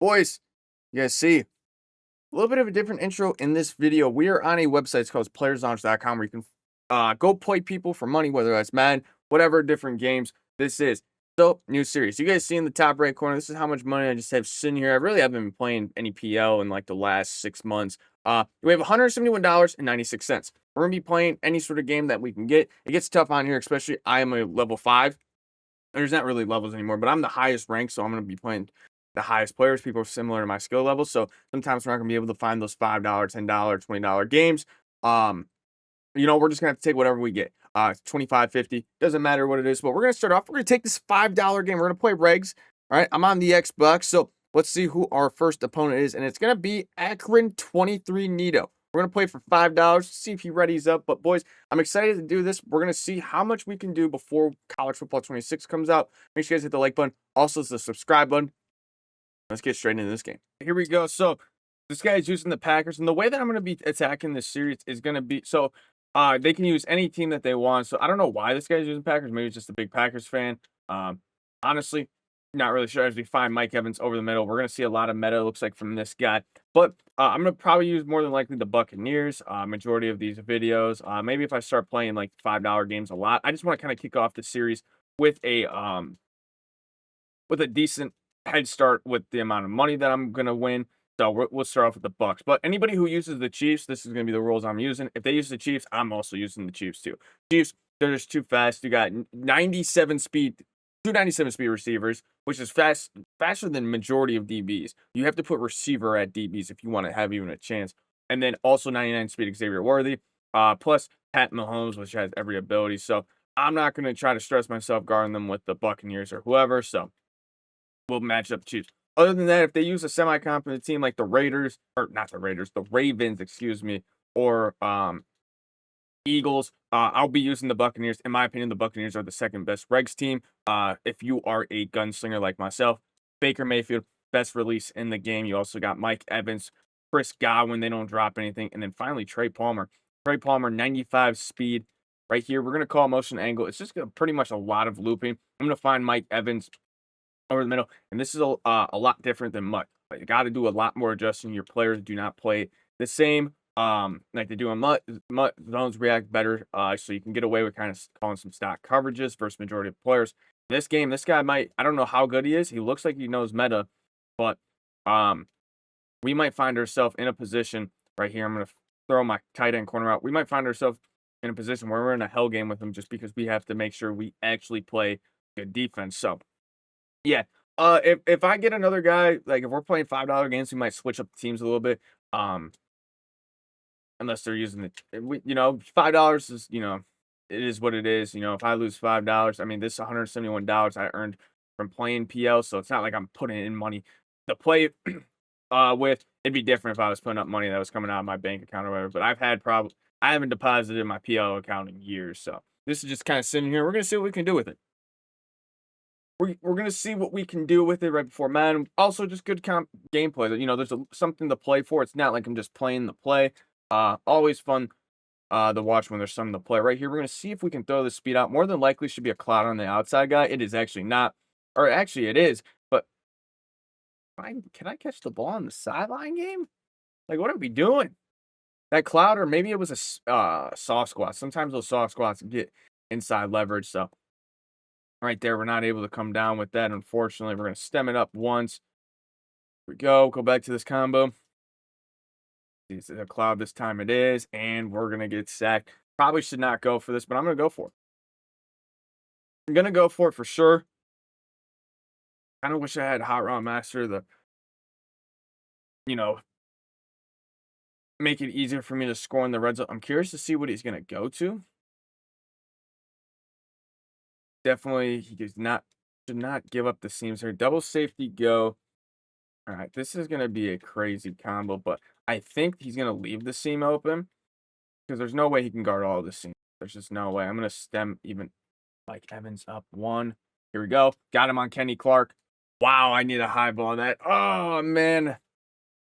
Boys, you guys see a little bit of a different intro in this video. We are on a website. It's called playerslaunch.com where you can go play people for money, whether that's Madden, whatever different games this is. So, new series. You guys see in the top right corner, this is how much money I just have sitting here. I really haven't been playing any PL in like the last 6 months. We have $171.96. We're going to be playing any sort of game that we can get. It gets tough on here, especially I am a level 5. There's not really levels anymore, but I'm the highest ranked, so I'm going to be playing the highest players, people similar to my skill level. So sometimes we're not going to be able to find those $5, $10, $20 games. We're just going to have to take whatever we get. 25, 50, doesn't matter what it is, but we're going to start off. We're going to take this $5 game. We're going to play regs. All right, I'm on the Xbox, so let's see who our first opponent is, and it's going to be Akron 23 Nito. We're going to play for $5, see if he readies up. But, boys, I'm excited to do this. We're going to see how much we can do before College Football 26 comes out. Make sure you guys hit the like button. Also, the subscribe button. Let's get straight into this game. Here we go. So, this guy is using the Packers. And the way that I'm going to be attacking this series is going to be... So, they can use any team that they want. So, I don't know why this guy's using Packers. Maybe he's just a big Packers fan. Honestly, not really sure. As we find Mike Evans over the middle, we're going to see a lot of meta, looks like, from this guy. But I'm going to probably use more than likely the Buccaneers, majority of these videos. Maybe if I start playing like $5 games a lot. I just want to kind of kick off the series with a decent head start with the amount of money that I'm going to win. So we'll start off with the Bucks. But anybody who uses the Chiefs, this is going to be the rules I'm using. If they use the Chiefs, I'm also using the Chiefs too. Chiefs, they're just too fast. You got 97 speed. 297 speed receivers, which is faster than majority of DBs. You have to put receiver at DBs if you want to have even a chance. And then also 99 speed Xavier Worthy, plus Pat Mahomes, which has every ability. So I'm not going to try to stress myself guarding them with the Buccaneers or whoever. So we'll match up the Chiefs. Other than that, if they use a semi-competent team like the Raiders, or not the Raiders, the Ravens, excuse me, or Eagles, I'll be using the Buccaneers. In my opinion, the Buccaneers are the second best regs team. If you are a gunslinger like myself, Baker Mayfield, best release in the game. You also got Mike Evans, Chris Godwin, they don't drop anything. And then finally, Trey Palmer. Trey Palmer, 95 speed. Right here, we're going to call motion angle. It's just pretty much a lot of looping. I'm going to find Mike Evans over the middle. And this is a lot different than Mutt. You got to do a lot more adjusting. Your players do not play the same. Like they do in Mutt zones react better, so you can get away with kind of calling some stock coverages versus majority of players. This game, this guy might, I don't know how good he is. He looks like he knows meta, but we might find ourselves in a position right here. I'm going to throw my tight end corner out. We might find ourselves in a position where we're in a hell game with him just because we have to make sure we actually play good defense. So, yeah. If I get another guy, like if we're playing $5 games, we might switch up the teams a little bit. Unless they're using $5 is, it is what it is. If I lose $5, I mean, this $171 I earned from playing PL, so it's not like I'm putting in money to play with. It'd be different if I was putting up money that was coming out of my bank account or whatever, but I haven't deposited in my PL account in years, so this is just kind of sitting here. We're going to see what we can do with it. We're going to see what we can do with it right before Madden. Also, just good gameplay. There's something to play for. It's not like I'm just playing the play. Always fun to watch when there's something to play. Right here, we're going to see if we can throw the speed out. More than likely should be a cloud on the outside guy. It is actually not. Or actually it is. But can I catch the ball on the sideline game? Like, what are we doing? That cloud, or maybe it was a soft squat. Sometimes those soft squats get inside leverage. So right there, we're not able to come down with that. Unfortunately, we're going to stem it up once. Here we go. Go back to this combo. It's a cloud this time it is, and we're going to get sacked. Probably should not go for this, but I'm going to go for it. I'm going to go for it for sure. Kind of wish I had Hot Rod Master make it easier for me to score in the red zone. I'm curious to see what he's going to go to. Definitely, he should not give up the seams here. Double safety go. All right, this is going to be a crazy combo, but I think he's going to leave the seam open because there's no way he can guard all of the seam. There's just no way. I'm going to stem even like Evans up one. Here we go. Got him on Kenny Clark. Wow, I need a high ball on that. Oh, man.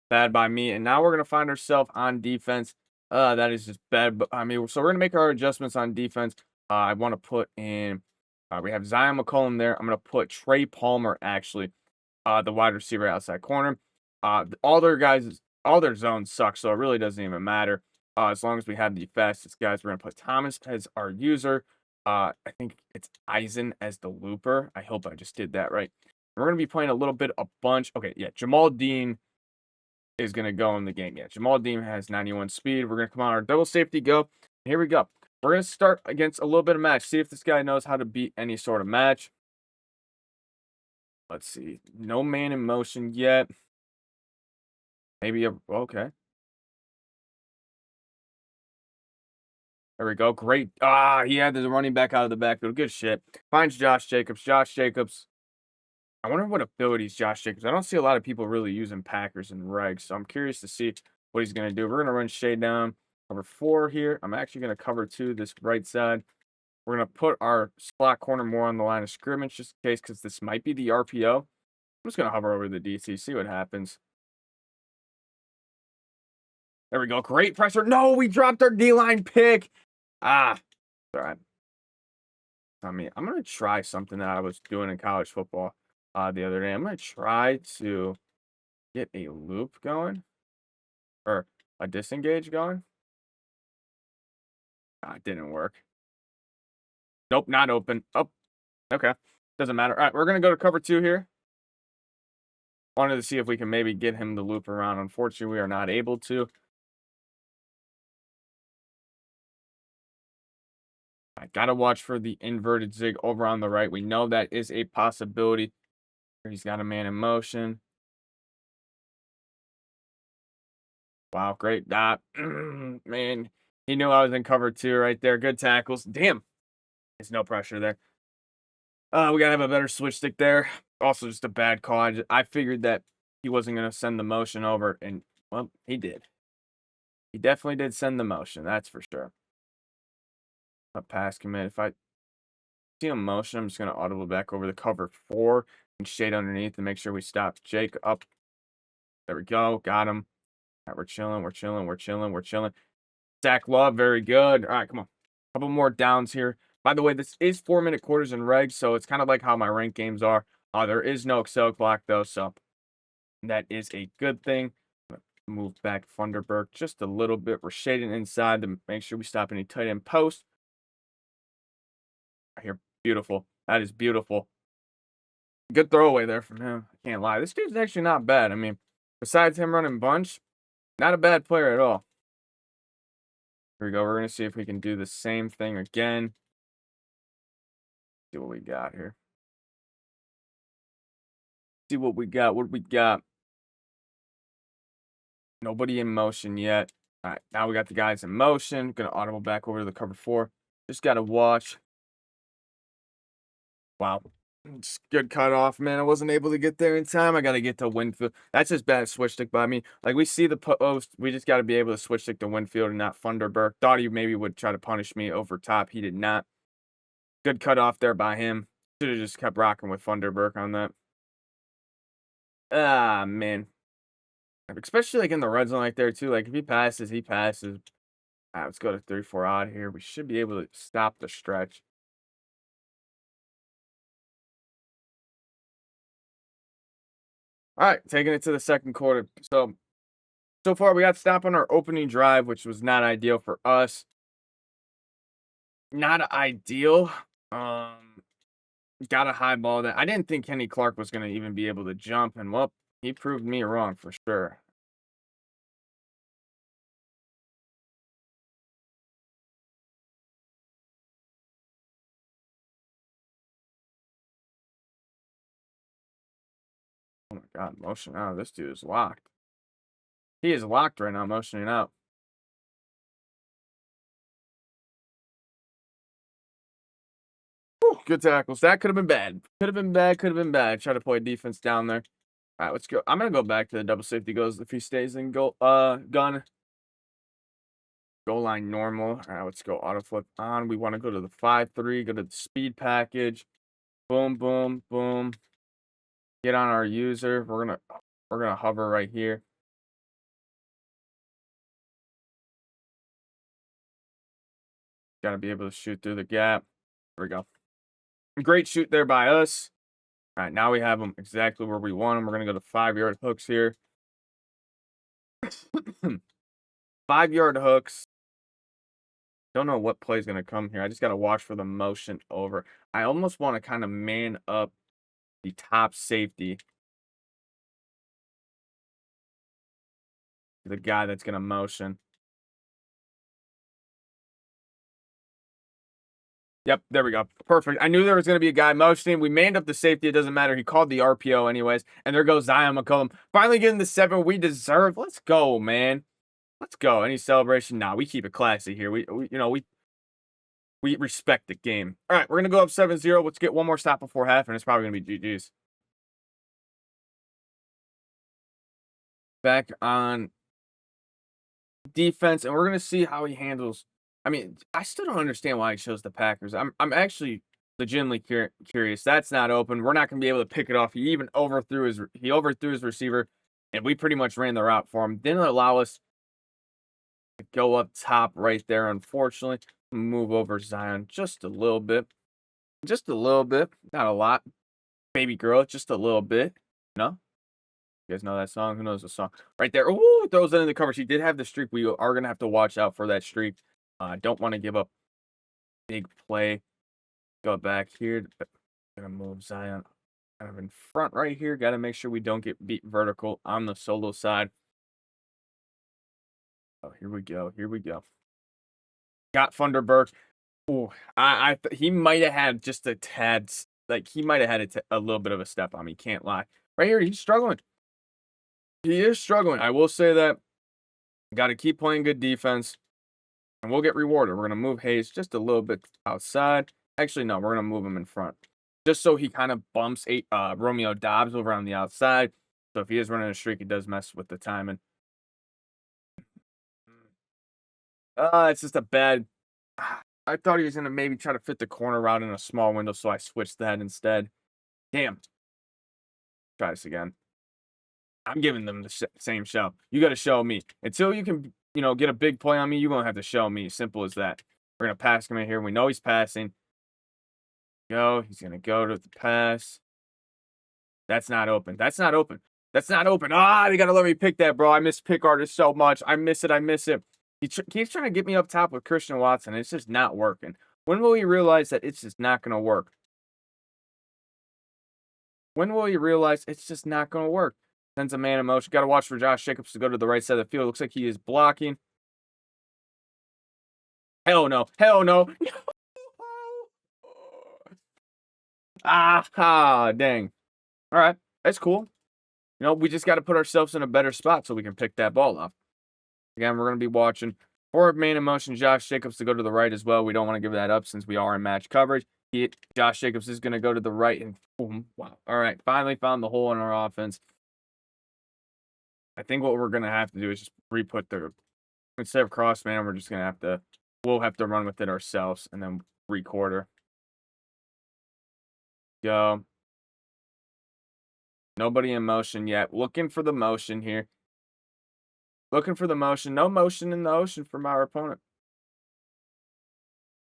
Bad by me. And now we're going to find ourselves on defense. That is just bad. But I mean, so we're going to make our adjustments on defense. I want to put in, we have Zion McCollum there. I'm going to put Trey Palmer, actually. the wide receiver outside corner. All their zones suck, so it really doesn't even matter. As long as we have the fastest guys, we're gonna put Thomas as our user. I think it's Eisen as the looper. I hope I just did that right. We're gonna be playing a bunch. Okay, yeah, Jamal Dean is going to go in the game. Yeah, Jamal Dean has 91 speed. We're going to come on our double safety go. Here we go. We're going to start against a little bit of match. See if this guy knows how to beat any sort of match. Let's see. No man in motion yet. Maybe a... Okay. There we go. Great. He had the running back out of the backfield. Good shit. Finds Josh Jacobs. Josh Jacobs. I wonder what abilities Josh Jacobs. I don't see a lot of people really using Packers and regs, so I'm curious to see what he's going to do. We're going to run shade down. Cover 4 here. I'm actually going to cover 2 this right side. We're going to put our slot corner more on the line of scrimmage just in case, because this might be the RPO. I'm just going to hover over the DC, see what happens. There we go. Great pressure. No, we dropped our D-line pick. All right. I mean, I'm going to try something that I was doing in college football the other day. I'm going to try to get a loop going or a disengage going. It didn't work. Nope, not open. Oh, okay. Doesn't matter. All right, we're going to go to cover 2 here. Wanted to see if we can maybe get him to loop around. Unfortunately, we are not able to. I got to watch for the inverted zig over on the right. We know that is a possibility. He's got a man in motion. Wow, great. Man, he knew I was in cover 2 right there. Good tackles. Damn. There's no pressure there. We got to have a better switch stick there. Also, just a bad call. I figured that he wasn't going to send the motion over, and, well, he did. He definitely did send the motion. That's for sure. A pass commit. If I see a motion, I'm just going to audible back over the cover 4 and shade underneath to make sure we stop Jake up. There we go. Got him. All right, we're chilling. We're chilling. We're chilling. We're chilling. Zach Love, very good. All right, come on. Couple more downs here. By the way, this is 4-minute quarters in regs, so it's kind of like how my ranked games are. There is no Excel clock, though, so that is a good thing. Move back Funderburg just a little bit. We're shading inside to make sure we stop any tight end post. Right here, beautiful. That is beautiful. Good throwaway there from him. I can't lie. This dude's actually not bad. I mean, besides him running bunch, not a bad player at all. Here we go. We're going to see if we can do the same thing again. See what we got here. See what we got. What we got? Nobody in motion yet. All right, now we got the guys in motion. Going to audible back over to the cover 4. Just got to watch. Wow. It's good cutoff, man. I wasn't able to get there in time. I got to get to Winfield. That's just bad switch stick by me. Like, we see the post. We just got to be able to switch stick to Winfield and not Funderburg. Thought he maybe would try to punish me over top. He did not. Good cutoff there by him. Should have just kept rocking with Funderburg on that. Man. Especially, like, in the red zone like there, too. Like, if he passes, he passes. Let's go to 3-4 odd here. We should be able to stop the stretch. All right, taking it to the second quarter. So far, we got stop on our opening drive, which was not ideal for us. Not ideal. Got a high ball that I didn't think Kenny Clark was going to even be able to jump, and well, he proved me wrong for sure. Oh my God, motion out. This dude is locked. He is locked right now, motioning out. Whew, good tackles. That could have been bad. Could have been bad. Could have been bad. Try to play defense down there. All right, let's go. I'm gonna go back to the double safety goes if he stays in goal. Gun. Goal line normal. All right, let's go auto flip on. We want to go to the 5-3. Go to the speed package. Boom, boom, boom. Get on our user. We're gonna hover right here. Got to be able to shoot through the gap. There we go. Great shoot there by us. All right, now we have them exactly where we want them. We're going to go to 5-yard hooks here. 5-yard hooks. Don't know what play is going to come here. I just got to watch for the motion over. I almost want to kind of man up the top safety. The guy that's going to motion. Yep, there we go. Perfect. I knew there was going to be a guy motioning. We manned up the safety. It doesn't matter. He called the RPO anyways. And there goes Zion McCollum. Finally getting the 7 we deserve. Let's go, man. Let's go. Any celebration? Nah, we keep it classy here. We respect the game. All right, we're going to go up 7-0. Let's get one more stop before half, and it's probably going to be GG's. Back on defense, and we're going to see how he handles. I mean, I still don't understand why he chose the Packers. I'm actually legitimately curious. That's not open. We're not going to be able to pick it off. He overthrew his receiver, and we pretty much ran the route for him. Didn't allow us to go up top right there, unfortunately. Move over Zion just a little bit. Just a little bit. Not a lot. Baby girl, just a little bit. No? You guys know that song? Who knows the song? Right there. Ooh, throws it in the coverage. He did have the streak. We are going to have to watch out for that streak. Don't want to give up big play. Go back here. Gonna move Zion kind of in front right here. Got to make sure we don't get beat vertical on the solo side. Oh, here we go. Here we go. Got Thunderbird. Oh, he might have had just a tad, like he might have had a little bit of a step on me. Can't lie. Right here, he's struggling. He is struggling. I will say that. Got to keep playing good defense, and we'll get rewarded. We're gonna move Hayes just a little bit outside. Actually, no, we're gonna move him in front, just so he kind of bumps Romeo Dobbs over on the outside. So if he is running a streak, it does mess with the timing. It's just a bad. I thought he was going to maybe try to fit the corner route in a small window, so I switched that instead. Damn. Try this again. I'm giving them the same show. You got to show me. Until you can, get a big play on me, you're going to have to show me. Simple as that. We're going to pass him in here. We know he's passing. Go. He's going to go to the pass. That's not open. That's not open. That's not open. You got to let me pick that, bro. I miss pick artists so much. I miss it. I miss it. He keeps trying to get me up top with Christian Watson. It's just not working. When will he realize that it's just not going to work? When will he realize it's just not going to work? Sends a man in motion. Got to watch for Josh Jacobs to go to the right side of the field. Looks like he is blocking. Hell no. Hell no. Dang. All right. That's cool. We just got to put ourselves in a better spot so we can pick that ball up. Again, we're going to be watching for man in motion, Josh Jacobs to go to the right as well. We don't want to give that up since we are in match coverage. Josh Jacobs is going to go to the right, and boom, wow. All right, finally found the hole in our offense. I think what we're going to have to do is just re-put instead of cross man, we're just going to we'll have to run with it ourselves and then re-quarter. Go. Nobody in motion yet. Looking for the motion here. Looking for the motion. No motion in the ocean from our opponent.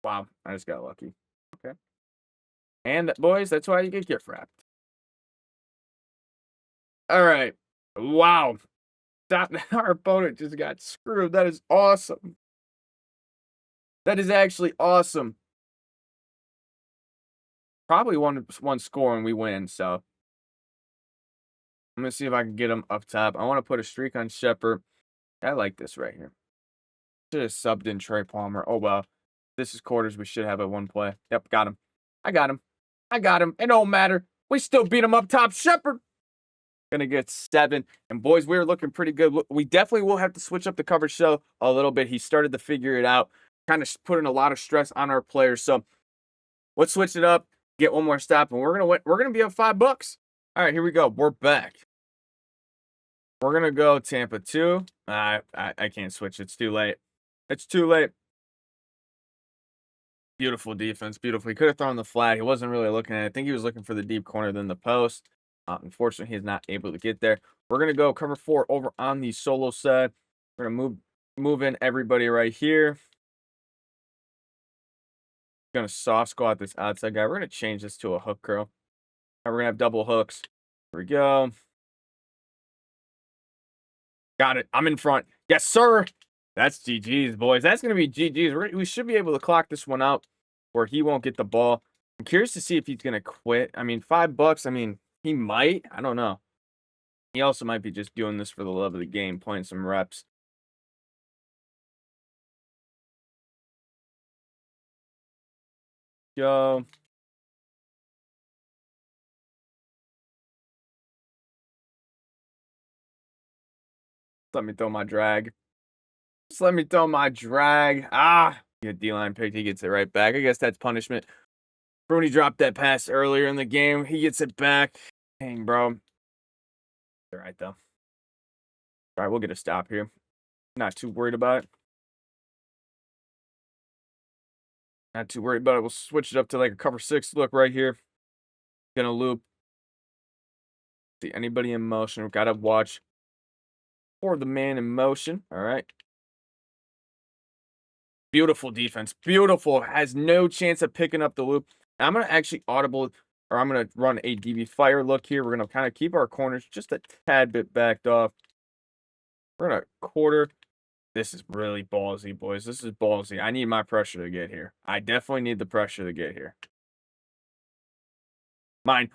Wow, I just got lucky. Okay. And, boys, that's why you get gift wrapped. All right. Wow. Our opponent just got screwed. That is awesome. That is actually awesome. Probably one score and we win, so. I'm going to see if I can get him up top. I want to put a streak on Shepard. I like this right here. Should have subbed in Trey Palmer. Oh, well. This is quarters. We should have it one play. Yep, got him. I got him. I got him. It don't matter. We still beat him up top. Shepard. Gonna get 7. And, boys, we're looking pretty good. We definitely will have to switch up the coverage show a little bit. He started to figure it out. Kind of putting a lot of stress on our players. So, let's switch it up. Get one more stop. And we're gonna win. We're gonna be up $5. All right, here we go. We're back. We're going to go Tampa 2. I can't switch. It's too late. It's too late. Beautiful defense. Beautiful. He could have thrown the flag. He wasn't really looking at it. I think he was looking for the deep corner than the post. Unfortunately, he's not able to get there. We're going to go cover 4 over on the solo side. We're going to move in everybody right here. Going to soft squat this outside guy. We're going to change this to a hook curl. And we're gonna have double hooks. Here we go. Got it. I'm in front. Yes, sir. That's GG's, boys. That's gonna be GG's. We should be able to clock this one out where he won't get the ball. I'm curious to see if he's gonna quit. I mean, $5. I mean, he might. I don't know. He also might be just doing this for the love of the game, playing some reps. Go. Let me throw my drag. Just let me throw my drag. Ah, get D-line picked. He gets it right back. I guess that's punishment. Bruni dropped that pass earlier in the game. He gets it back. Dang, bro. All right, though. All right, we'll get a stop here. Not too worried about it. Not too worried about it. We'll switch it up to like a cover 6 look right here. Gonna loop. See anybody in motion. We've got to watch for the man in motion. All right. Beautiful defense. Beautiful. Has no chance of picking up the loop. I'm going to actually audible, or I'm going to run a DB fire look here. We're going to kind of keep our corners just a tad bit backed off. We're going to quarter. This is really ballsy, boys. This is ballsy. I need my pressure to get here. I definitely need the pressure to get here. Mine.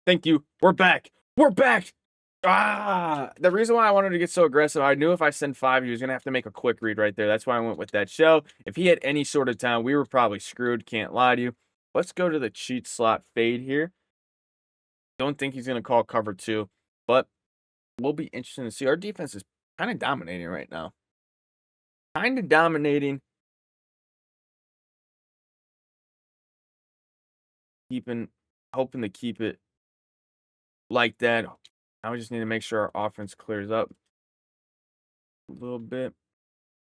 Thank you. We're back. We're back. Ah, the reason why I wanted to get so aggressive, I knew if I send 5, he was going to have to make a quick read right there. That's why I went with that show. If he had any sort of time, we were probably screwed. Can't lie to you. Let's go to the cheat slot fade here. Don't think he's going to call cover 2, but we'll be interested to see. Our defense is kind of dominating right now. Kind of dominating. Hoping to keep it like that. Now we just need to make sure our offense clears up a little bit.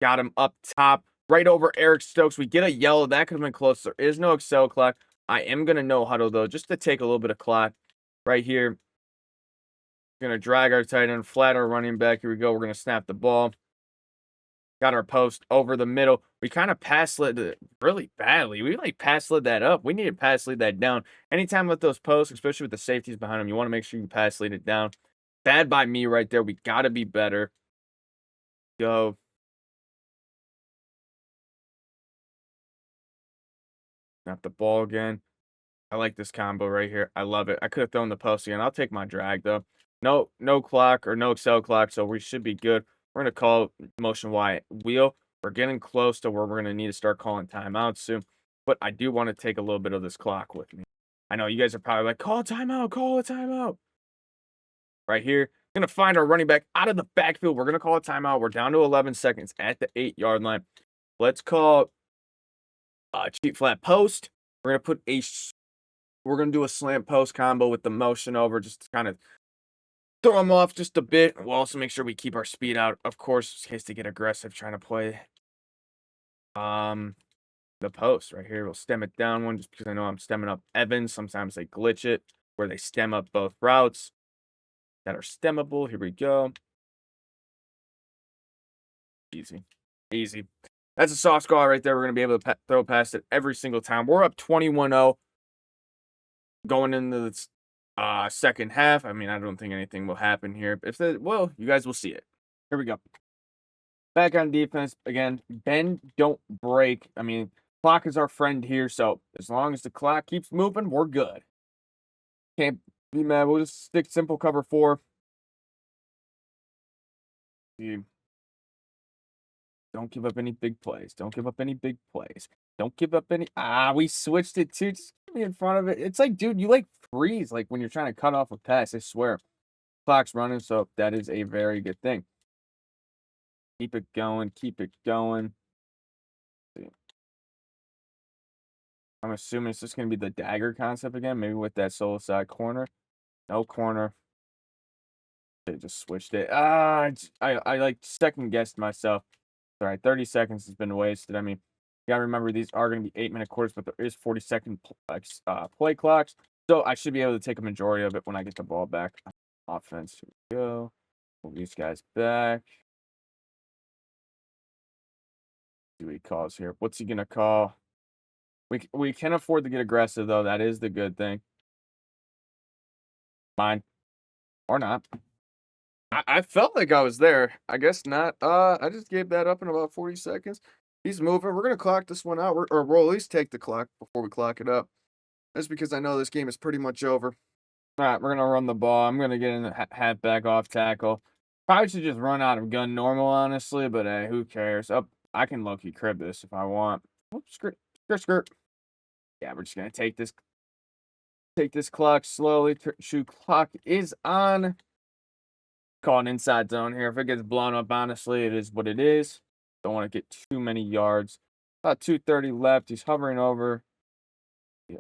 Got him up top, right over Eric Stokes. We get a yellow. That could have been close. There is no Excel clock. I am going to no huddle, though, just to take a little bit of clock right here. Going to drag our tight end, flat our running back. Here we go. We're going to snap the ball. Got our post over the middle. We kind of pass led it really badly. We like pass led that up. We need to pass lead that down. Anytime with those posts, especially with the safeties behind them, you want to make sure you pass lead it down. Bad by me right there. We got to be better. Go. Snap the ball again. I like this combo right here. I love it. I could have thrown the post again. I'll take my drag, though. No clock or no Excel clock, so we should be good. We're going to call motion Y wheel. We're getting close to where we're going to need to start calling timeouts soon. But I do want to take a little bit of this clock with me. I know you guys are probably like, call a timeout, call a timeout. Right here. Going to find our running back out of the backfield. We're going to call a timeout. We're down to 11 seconds at the 8-yard line. Let's call cheat flat post. We're going to do a slant post combo with the motion over just to kind of throw them off just a bit. We'll also make sure we keep our speed out, of course, in case they get aggressive trying to play the post right here. We'll stem it down one just because I know I'm stemming up Evans. Sometimes they glitch it where they stem up both routes that are stemmable. Here we go. Easy. That's a soft score right there. We're going to be able to throw past it every single time. We're up 21-0 going into the second half. I mean, I don't think anything will happen here. Well, you guys will see it. Here we go. Back on defense again. Bend, don't break. I mean, clock is our friend here, so as long as the clock keeps moving, we're good. Can't be mad. We'll just stick simple cover 4. Don't give up any big plays. Don't give up any. We switched it too. Just get me in front of it. It's like, dude, you like freeze like when you're trying to cut off a pass. I swear. Clock's running, so that is a very good thing. Keep it going. I'm assuming it's just going to be the dagger concept again, maybe with that solo side corner. No corner. They just switched it. I like second guessed myself. Sorry, 30 seconds has been wasted. I mean, you gotta remember these are going to be 8-minute quarters, but there is 40-second play clocks. So I should be able to take a majority of it when I get the ball back. Offense. Here we go. Move these guys back. See what he calls here. What's he gonna call? We can afford to get aggressive though. That is the good thing. Mine or not. I felt like I was there. I guess not. I just gave that up in about 40 seconds. He's moving. We're gonna clock this one out, or we'll at least take the clock before we clock it up. That's because I know this game is pretty much over. All right, we're gonna run the ball. I'm gonna get in the halfback off tackle. Probably should just run out of gun normal, honestly, but hey, who cares? Up, I can low key crib this if I want. Oops, skirt, skirt, skirt. Yeah, we're just gonna take this clock slowly. Shoot clock is on. Call an inside zone here. If it gets blown up, honestly, it is what it is. Don't want to get too many yards. About 2:30 left. He's hovering over. Yeah.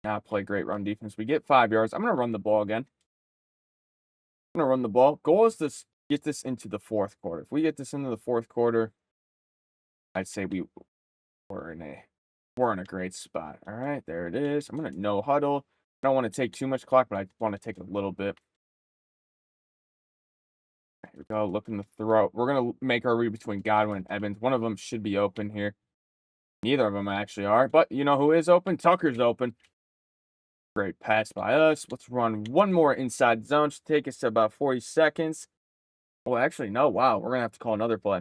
Not play great run defense. We get 5 yards. I'm gonna run the ball again. I'm gonna run the ball. Goal is to get this into the fourth quarter. If we get this into the fourth quarter, I'd say we're in a great spot. All right, there it is. I'm gonna no huddle. I don't want to take too much clock, but I want to take a little bit. Here we go. Looking to throw. We're gonna make our read between Godwin and Evans. One of them should be open here. Neither of them actually are, but you know who is open? Tucker's open. Great pass by us. Let's run one more inside zone. Should take us to about 40 seconds. Well, actually, no. Wow, we're gonna have to call another play.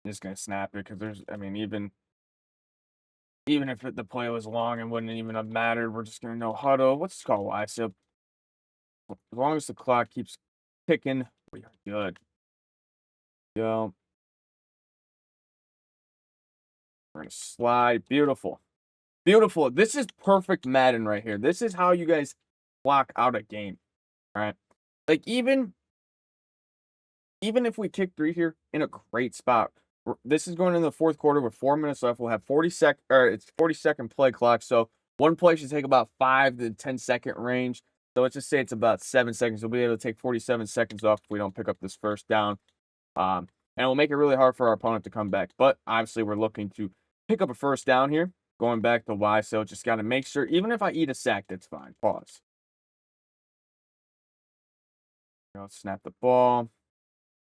I'm just gonna snap it because I mean, even if the play was long, it wouldn't even have mattered. We're just gonna no huddle. What's call why? So as long as the clock keeps ticking, we are good. Go. We're gonna slide. Beautiful. Beautiful. This is perfect Madden right here. This is how you guys block out a game. All right. Like even if we kick three here in a great spot. This is going in the fourth quarter with 4 minutes left. We'll have 40-second play clock. So one play should take about 5 to 10-second range. So let's just say it's about 7 seconds. We'll be able to take 47 seconds off if we don't pick up this first down. And it will make it really hard for our opponent to come back. But obviously, we're looking to pick up a first down here. Going back to why. So just got to make sure, even if I eat a sack, that's fine. Pause. Snap the ball.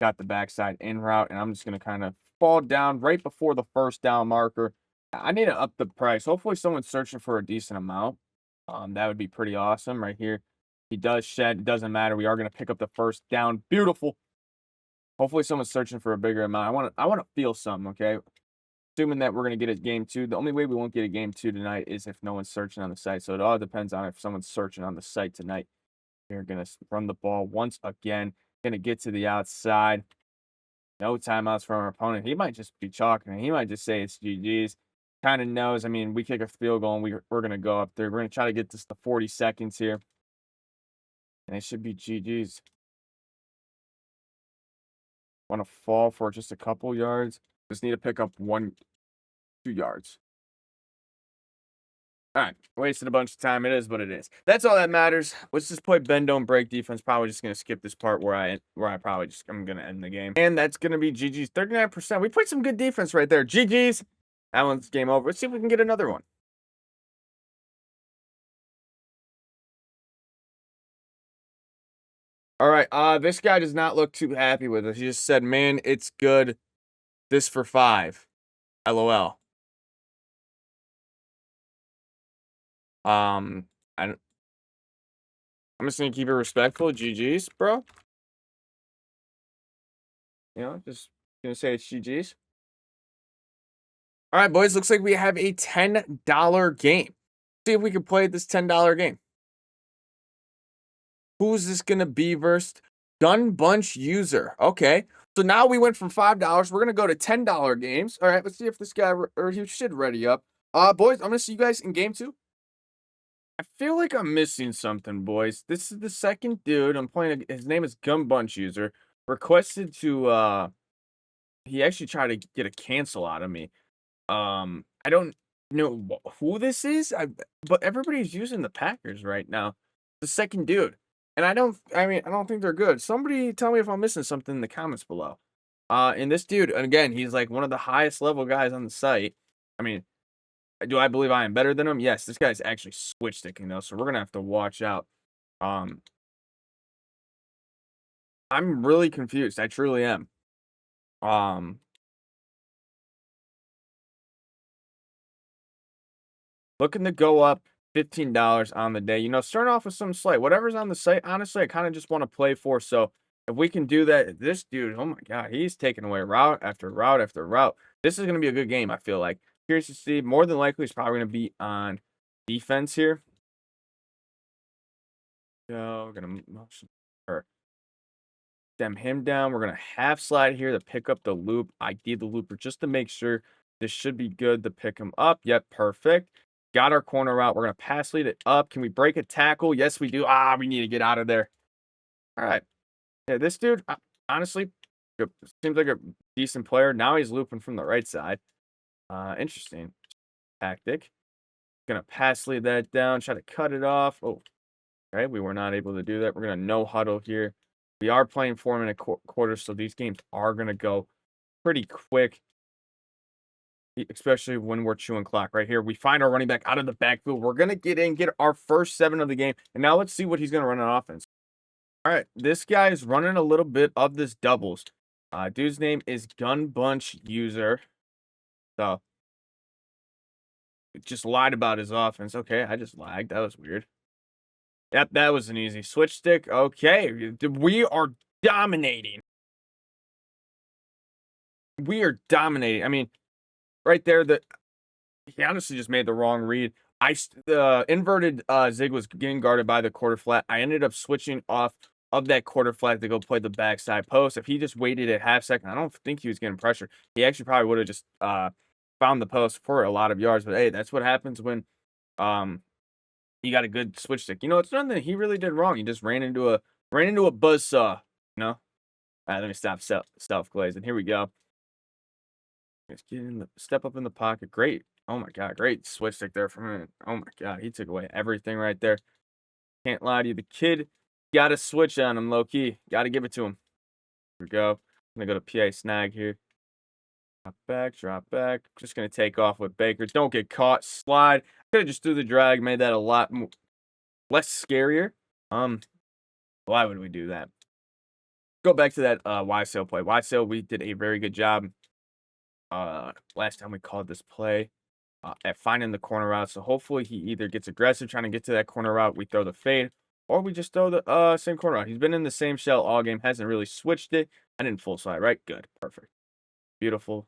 Got the backside in route, and I'm just going to kind of fall down right before the first down marker. I need to up the price. Hopefully, someone's searching for a decent amount. That would be pretty awesome right here. He does shed. It doesn't matter. We are going to pick up the first down. Beautiful. Hopefully, someone's searching for a bigger amount. I want to feel something, okay? Assuming that we're going to get a game 2. The only way we won't get a game 2 tonight is if no one's searching on the site. So it all depends on if someone's searching on the site tonight. We're going to run the ball once again. Going to get to the outside. No timeouts from our opponent. He might just be chalking. He might just say it's GG's. Kind of knows. I mean, we kick a field goal and we're going to go up there. We're going to try to get this to 40 seconds here. And it should be GG's. Want to fall for just a couple yards. Just need to pick up 1-2 yards. All right, wasted a bunch of time. It is what it is. That's all that matters. Let's just play bend don't break defense. Probably just gonna skip this part where I probably just I'm gonna end the game. And that's gonna be GG's 39%. We played some good defense right there. GG's. That one's game over. Let's see if we can get another one. All right. This guy does not look too happy with us. He just said, "Man, it's good. This for 5. LOL." I don't, I'm just gonna keep it respectful. GG's, bro. Just gonna say it's GG's. All right, boys. Looks like we have a $10 game. See if we can play this $10 game. Who's this gonna be versus Gun Bunch User? Okay, so now we went from $5. We're gonna go to $10 games. All right, let's see if this guy or he should ready up. Boys, I'm gonna see you guys in game 2. I feel like I'm missing something, boys. This is the second dude I'm playing. His name is Gun Bunch User. Requested to he actually tried to get a cancel out of me. I don't know who this is, but everybody's using the Packers right now. The second dude. And I don't think they're good. Somebody tell me if I'm missing something in the comments below. And this dude, and again, he's like one of the highest level guys on the site. I mean, do I believe I am better than him? Yes, this guy's actually switch sticking though, so we're gonna have to watch out. I'm really confused. I truly am. Looking to go up $15 on the day. You know, starting off with some slight, whatever's on the site. Honestly, I kind of just want to play for. So if we can do that, this dude, oh my god, he's taking away route after route after route. This is going to be a good game. I feel like. Curious to see. More than likely, he's probably going to be on defense here. So we're gonna motion or stem him down. We're gonna half slide here to pick up the loop. ID the looper just to make sure this should be good to pick him up. Yep, perfect. Got our corner out. We're gonna pass lead it up. Can we break a tackle? Yes, we do. We need to get out of there. All right. Yeah, this dude, honestly, seems like a decent player. Now he's looping from the right side. Interesting tactic. Gonna pass lead that down. Try to cut it off. Oh, okay, we were not able to do that. We're going to no huddle here. We are playing 4-minute quarters, so these games are going to go pretty quick, especially when we're chewing clock right here. We find our running back out of the backfield. We're going to get in, get our first 7 of the game, and now let's see what he's going to run on offense. All right, this guy is running a little bit of this doubles. Dude's name is Gun Bunch User. So, just lied about his offense. Okay, I just lagged. That was weird. Yep, that was an easy switch stick. Okay, we are dominating. We are dominating. I mean, right there, he honestly just made the wrong read. The inverted zig was getting guarded by the quarter flat. I ended up switching off of that quarter flat to go play the backside post. If he just waited a half second, I don't think he was getting pressure. He actually probably would have just found the post for a lot of yards. But hey, that's what happens when you got a good switch stick. You know, it's nothing that he really did wrong. He just ran into a buzzsaw. You know. All right, let me stop self glazing. Here we go. Let's get in the step up in the pocket. Great. Oh my god, great switch stick there from him. Oh my god, he took away everything right there. Can't lie to you. The kid got a switch on him low key. Got to give it to him. Here we go. I'm gonna go to PA snag here. Drop back. Just gonna take off with Baker. Don't get caught. Slide. Could have just threw the drag. Made that a lot less scarier. Why would we do that? Go back to that YSL play. YSL, we did a very good job last time we called this play at finding the corner route. So hopefully he either gets aggressive trying to get to that corner route, we throw the fade, or we just throw the same corner route. He's been in the same shell all game, hasn't really switched it. I didn't full slide, right? Good. Perfect. Beautiful.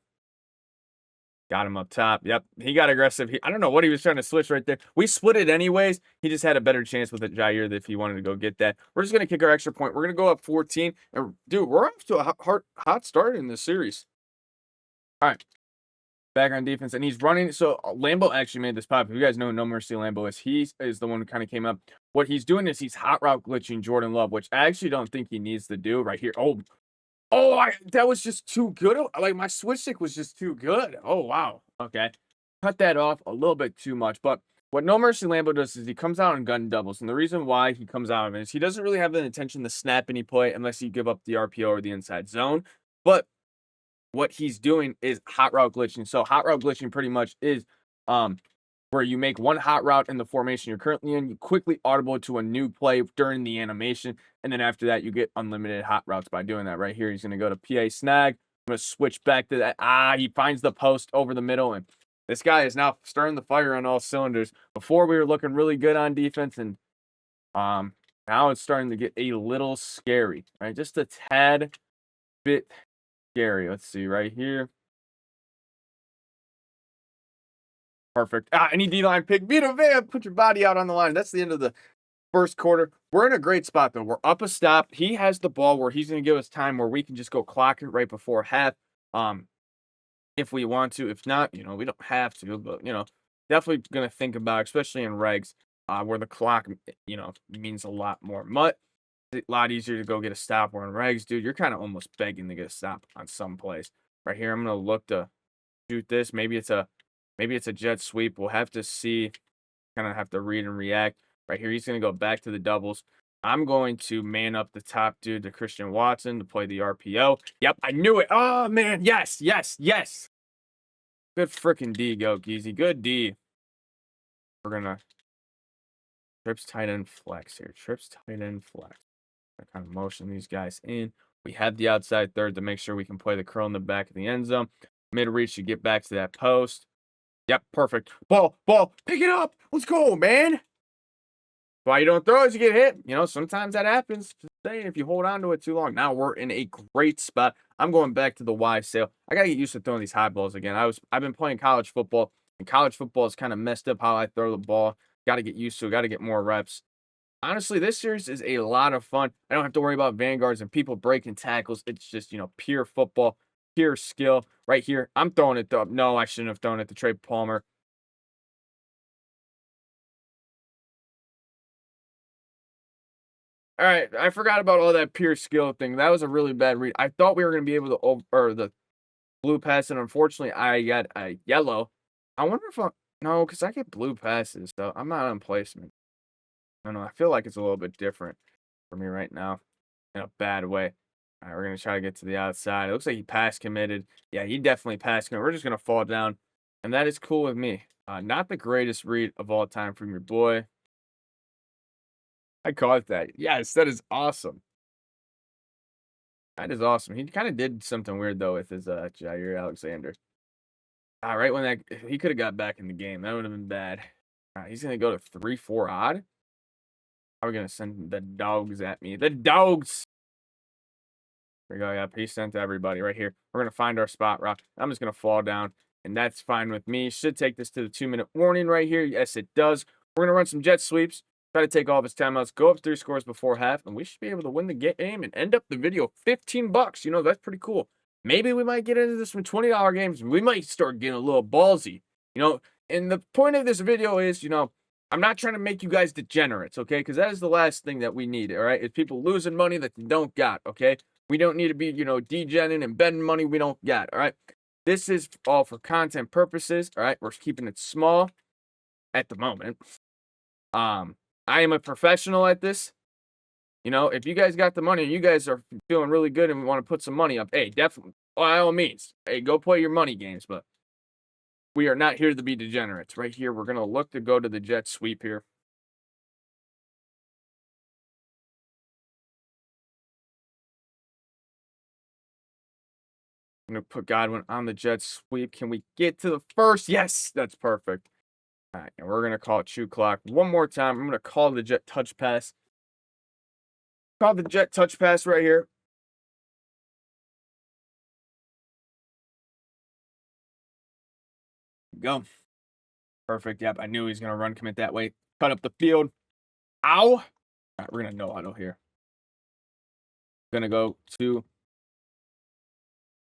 Got him up top. Yep, he got aggressive. I don't know what he was trying to switch right there. We split it anyways. He just had a better chance with it, Jair, if he wanted to go get that. We're just going to kick our extra point. We're going to go up 14. And, dude, we're off to a hot start in this series. All right. Back on defense. And he's running. So, Lambo actually made this pop. If you guys know No Mercy Lambo is, he is the one who kind of came up. What he's doing is he's hot route glitching Jordan Love, which I actually don't think he needs to do right here. That was just too good. Like, my switch stick was just too good. Oh, wow. Okay. Cut that off a little bit too much. But what No Mercy Lambo does is he comes out on gun doubles. And the reason why he comes out of it is he doesn't really have the intention to snap any play unless you give up the RPO or the inside zone. But what he's doing is hot route glitching. So hot route glitching pretty much is where you make one hot route in the formation you're currently in, you quickly audible to a new play during the animation, and then after that, you get unlimited hot routes by doing that. Right here, he's going to go to PA snag. I'm going to switch back to that. He finds the post over the middle, and this guy is now starting the fire on all cylinders. Before, we were looking really good on defense, and now it's starting to get a little scary, right? Just a tad bit scary. Let's see right here. Perfect. Any D-line pick. Vita Vea, put your body out on the line. That's the end of the first quarter. We're in a great spot, though. We're up a stop. He has the ball where he's going to give us time where we can just go clock it right before half if we want to. If not, we don't have to. But, definitely going to think about, especially in regs, where the clock, means a lot more. It's a lot easier to go get a stop. Where in regs, dude, you're kind of almost begging to get a stop on some plays. Right here, I'm going to look to shoot this. Maybe it's a jet sweep. We'll have to see. Kind of have to read and react. Right here, he's going to go back to the doubles. I'm going to man up the top dude to Christian Watson to play the RPO. Yep, I knew it. Oh, man. Yes. Good freaking D, Goatgeezy. Good D. We're going to trips tight end flex here. Trips tight end flex. I kind of motion these guys in. We have the outside third to make sure we can play the curl in the back of the end zone. Mid reach to get back to that post. Yep, perfect. Ball, ball, pick it up. Let's go, man. Why you don't throw as you get hit? You know, sometimes that happens. Just saying, if you hold on to it too long. Now we're in a great spot. I'm going back to the Y sail. I gotta get used to throwing these high balls again. I've been playing college football, and college football is kind of messed up how I throw the ball. Gotta get used to it, gotta get more reps. Honestly, this series is a lot of fun. I don't have to worry about vanguards and people breaking tackles. It's just, pure football, pure skill. Right here, I'm throwing it up. No, I shouldn't have thrown it to Trey Palmer. All right, I forgot about all that pure skill thing. That was a really bad read. I thought we were gonna be able to or the blue pass, and unfortunately, I got a yellow. I wonder if no, because I get blue passes, so I'm not on placement. I don't know. I feel like it's a little bit different for me right now in a bad way. All right, we're gonna try to get to the outside. It looks like he pass committed. Yeah, he definitely pass committed. We're just gonna fall down, and that is cool with me. Not the greatest read of all time from your boy. I caught that. Yes, that is awesome. That is awesome. He kind of did something weird though with his Jair Alexander. Right when that he could have got back in the game, that would have been bad. He's gonna go to 3-4 odd. How are we gonna send the dogs at me? The dogs. There we go. Yeah, peace sent to everybody right here. We're gonna find our spot rock. I'm just gonna fall down, and that's fine with me. Should take this to the 2-minute warning right here. Yes, it does. We're gonna run some jet sweeps. Try to take all of his timeouts, go up 3 scores before half, and we should be able to win the game and end up the video $15. You know, that's pretty cool. Maybe we might get into this some $20 games. We might start getting a little ballsy. You know, and the point of this video is, I'm not trying to make you guys degenerates, okay? Because that is the last thing that we need, all right? Is people losing money that they don't got, okay? We don't need to be, degenning and betting money we don't got, all right? This is all for content purposes, all right? We're keeping it small at the moment. I am a professional at this. If you guys got the money, you guys are feeling really good and want to put some money up, hey, definitely, by all means, hey, go play your money games, but we are not here to be degenerates. Right here, we're going to look to go to the jet sweep here. I'm going to put Godwin on the jet sweep. Can we get to the first? Yes, that's perfect. All right, and we're going to call it chew clock one more time. I'm going to call the jet touch pass. Call the jet touch pass right here. Go. Perfect. Yep, I knew he was going to run commit that way. Cut up the field. Ow. All right, we're going to no huddle here. Going to go to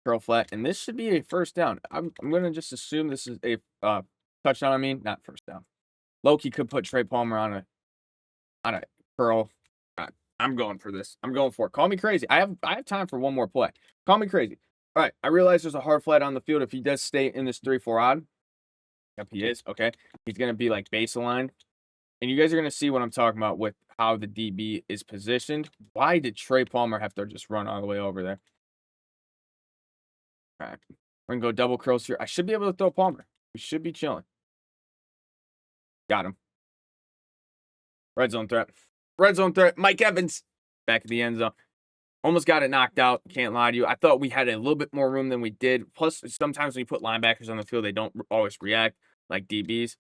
curl flat, and this should be a first down. I'm going to just assume this is a touchdown. I mean, not first down. Loki could put Trey Palmer on a curl. I'm going for this. I'm going for it. Call me crazy. I have time for one more play. Call me crazy. All right. I realize there's a hard flat on the field. If he does stay in this 3-4 odd, yep, he is. Okay. He's going to be like baseline. And you guys are going to see what I'm talking about with how the DB is positioned. Why did Trey Palmer have to just run all the way over there? All right. We're going to go double curls here. I should be able to throw Palmer. We should be chilling. Got him. Red zone threat. Red zone threat. Mike Evans. Back at the end zone. Almost got it knocked out. Can't lie to you. I thought we had a little bit more room than we did. Plus, sometimes when you put linebackers on the field, they don't always react like DBs.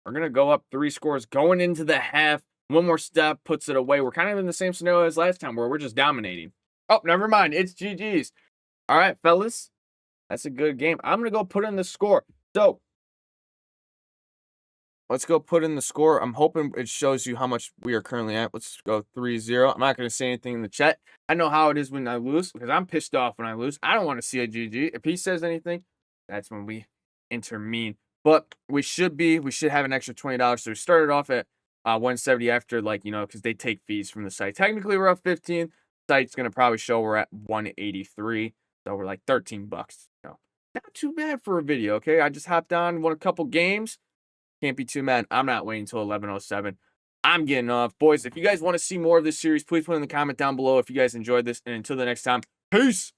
We're going to go up 3 scores going into the half. One more step puts it away. We're kind of in the same scenario as last time where we're just dominating. Oh, never mind. It's GG's. All right, fellas. That's a good game. I'm going to go put in the score. So, let's go put in the score. I'm hoping it shows you how much we are currently at. Let's go 3-0. I'm not going to say anything in the chat. I know how it is when I lose because I'm pissed off when I lose. I don't want to see a GG. If he says anything, that's when we intervene. But we should have an extra $20. So we started off at 170 after, because they take fees from the site. Technically, we're up 15. The site's going to probably show we're at 183. So we're like $13. So not too bad for a video, okay? I just hopped on, won a couple games. Can't be too mad. I'm not waiting until 11:07. I'm getting off. Boys, if you guys want to see more of this series, please put in the comment down below if you guys enjoyed this. And until the next time, peace.